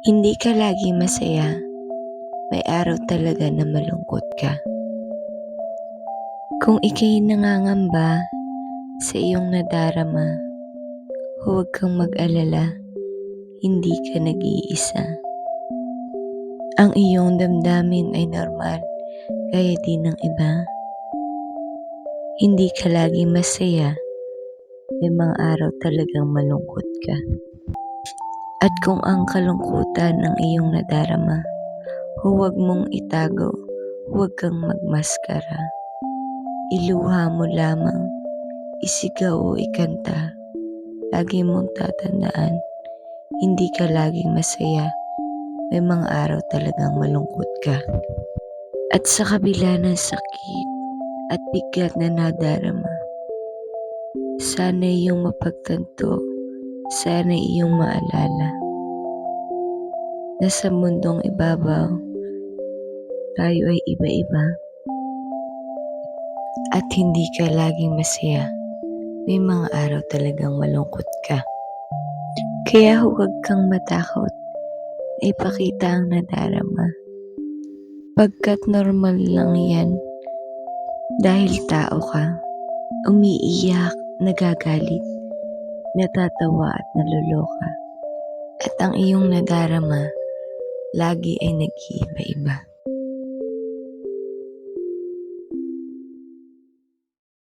Hindi ka lagi masaya, may araw talaga na malungkot ka. Kung ika'y nangangamba sa iyong nadarama, huwag kang mag-alala, hindi ka nag-iisa. Ang iyong damdamin ay normal, gaya din ng iba. Hindi ka lagi masaya, may mga araw talagang malungkot ka. At kung ang kalungkutan ng iyong nadarama, huwag mong itago, huwag kang magmaskara. Iluha mo lamang, isigaw o ikanta. Lagi mong tatandaan, hindi ka laging masaya, may mga araw talagang malungkot ka. At sa kabila ng sakit at bigat na nadarama, sana iyong mapagtanto, sana iyong maalala na sa mundong ibabaw, tayo ay iba-iba at hindi ka laging masaya. May mga araw talagang malungkot ka. Kaya huwag kang matakot na ipakita ang nadarama. Pagkat normal lang yan, dahil tao ka, umiiyak, nagagalit, natatawa at naluloka. At ang iyong nadarama, lagi ay nag-iiba-iba.